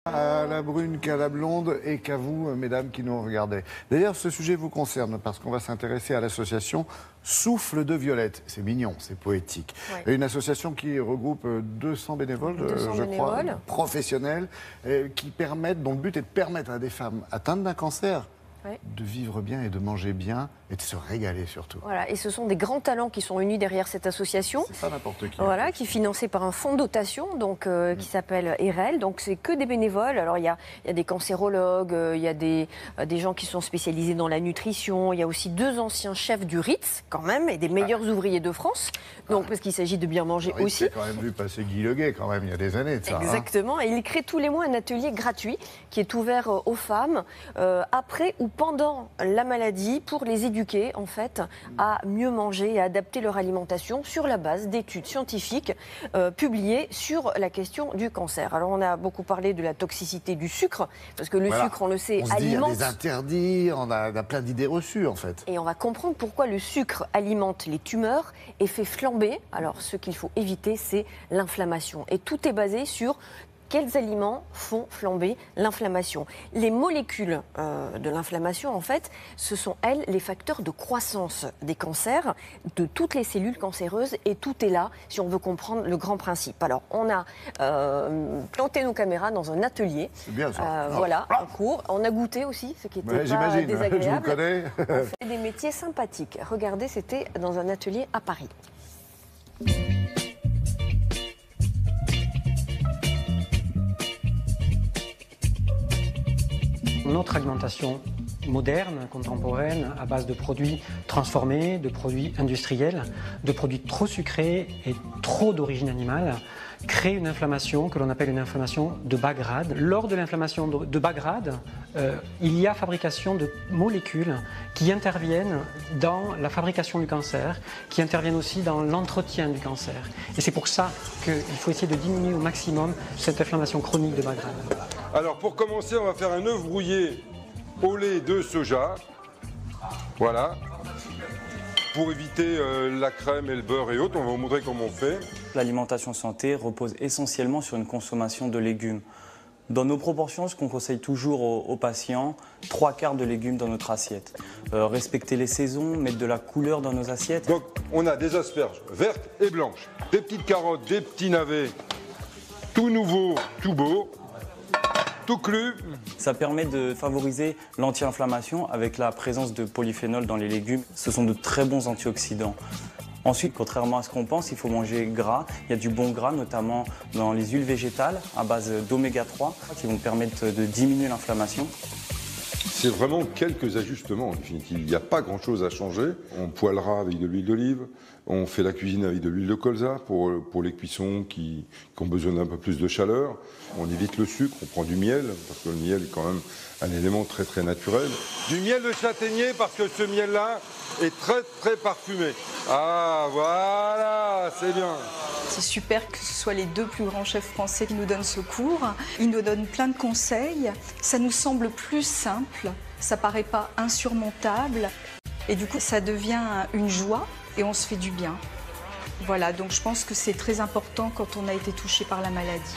À la brune qu'à la blonde et qu'à vous, mesdames qui nous regardez. D'ailleurs, ce sujet vous concerne parce qu'on va s'intéresser à l'association Souffle de Violette. C'est mignon, c'est poétique. Ouais. Une association qui regroupe 200 bénévoles, 200 je crois, bénévoles. professionnels, dont le but est de permettre à des femmes atteintes d'un cancer de vivre bien et de manger bien et de se régaler surtout. Voilà, et ce sont des grands talents qui sont unis derrière cette association. C'est pas n'importe qui. Voilà, qui est financée par un fonds de dotation qui s'appelle EREL. Donc c'est que des bénévoles. Alors il y a des cancérologues, il y a des gens qui sont spécialisés dans la nutrition. Il y a aussi 2 anciens chefs du Ritz quand même et des meilleurs ouvriers de France. Donc parce qu'il s'agit de bien manger aussi. J'ai quand même vu passer Guy Leguet quand même il y a des années de ça. Exactement. Et il crée tous les mois un atelier gratuit qui est ouvert aux femmes après ou pendant la maladie pour les éduquer en fait à mieux manger et à adapter leur alimentation sur la base d'études scientifiques publiées sur la question du cancer. Alors on a beaucoup parlé de la toxicité du sucre parce que le sucre, on le sait, alimente. Il y a des interdits, on a plein d'idées reçues en fait. Et on va comprendre pourquoi le sucre alimente les tumeurs et fait flamber. Alors ce qu'il faut éviter, c'est l'inflammation. Et tout est basé sur quels aliments font flamber l'inflammation. Les molécules de l'inflammation, en fait, ce sont, elles, les facteurs de croissance des cancers, de toutes les cellules cancéreuses, et tout est là, si on veut comprendre le grand principe. Alors, on a planté nos caméras dans un atelier. C'est bien ça. Voilà, en cours. On a goûté aussi, ce qui était pas désagréable. Je vous connais. On fait des métiers sympathiques. Regardez, c'était dans un atelier à Paris. Notre alimentation moderne, contemporaine, à base de produits transformés, de produits industriels, de produits trop sucrés et trop d'origine animale, crée une inflammation que l'on appelle une inflammation de bas grade. Lors de l'inflammation de bas grade, il y a fabrication de molécules qui interviennent dans la fabrication du cancer, qui interviennent aussi dans l'entretien du cancer. Et c'est pour ça qu'il faut essayer de diminuer au maximum cette inflammation chronique de bas grade. Alors pour commencer, on va faire un œuf brouillé au lait de soja. Voilà. Pour éviter la crème et le beurre et autres, on va vous montrer comment on fait. L'alimentation santé repose essentiellement sur une consommation de légumes. Dans nos proportions, ce qu'on conseille toujours aux patients, 3/4 de légumes dans notre assiette. Respecter les saisons, mettre de la couleur dans nos assiettes. Donc on a des asperges vertes et blanches, des petites carottes, des petits navets, tout nouveau, tout beau. Tout cru. Ça permet de favoriser l'anti-inflammation avec la présence de polyphénol dans les légumes. Ce sont de très bons antioxydants. Ensuite, contrairement à ce qu'on pense, il faut manger gras. Il y a du bon gras, notamment dans les huiles végétales à base d'oméga 3 qui vont permettre de diminuer l'inflammation. C'est vraiment quelques ajustements en définitive. Il n'y a pas grand-chose à changer. On poêlera avec de l'huile d'olive. On fait la cuisine avec de l'huile de colza pour les cuissons qui ont besoin d'un peu plus de chaleur. On évite le sucre, on prend du miel, parce que le miel est quand même un élément très très naturel. Du miel de châtaignier, parce que ce miel-là est très très parfumé. Ah voilà, c'est bien. C'est super que ce soit les 2 plus grands chefs français qui nous donnent ce cours. Ils nous donnent plein de conseils. Ça nous semble plus simple, ça paraît pas insurmontable. Et du coup, ça devient une joie et on se fait du bien. Voilà, donc je pense que c'est très important quand on a été touché par la maladie.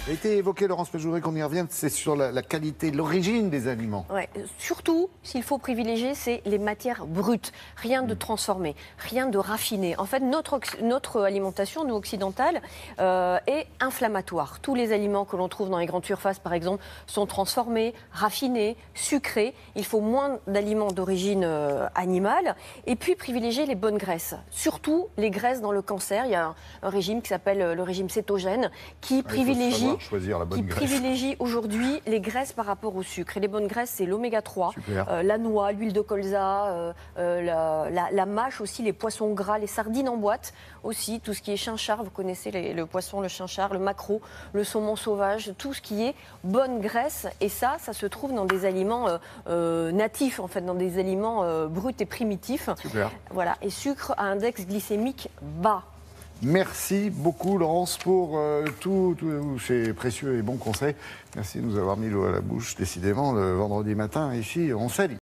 A été évoqué, Laurence, mais je voudrais qu'on y revienne, c'est sur la qualité, l'origine des aliments. Ouais. Surtout, s'il faut privilégier, c'est les matières brutes. Rien de transformé, rien de raffiné. En fait, notre alimentation, nous, occidentale, est inflammatoire. Tous les aliments que l'on trouve dans les grandes surfaces, par exemple, sont transformés, raffinés, sucrés. Il faut moins d'aliments d'origine animale. Et puis, privilégier les bonnes graisses. Surtout, les graisses dans le cancer. Il y a un régime qui s'appelle le régime cétogène, qui privilégie aujourd'hui les graisses par rapport au sucre. Et les bonnes graisses, c'est l'oméga 3, la noix, l'huile de colza, la mâche aussi, les poissons gras, les sardines en boîte aussi, tout ce qui est chinchard, vous connaissez le poisson, le chinchard, le maquereau, le saumon sauvage, tout ce qui est bonne graisse. Et ça se trouve dans des aliments natifs, en fait, dans des aliments bruts et primitifs. Super. Voilà. Et sucre à index glycémique bas. Merci beaucoup, Laurence, pour tous ces précieux et bons conseils. Merci de nous avoir mis l'eau à la bouche, décidément, le vendredi matin, ici, on sait.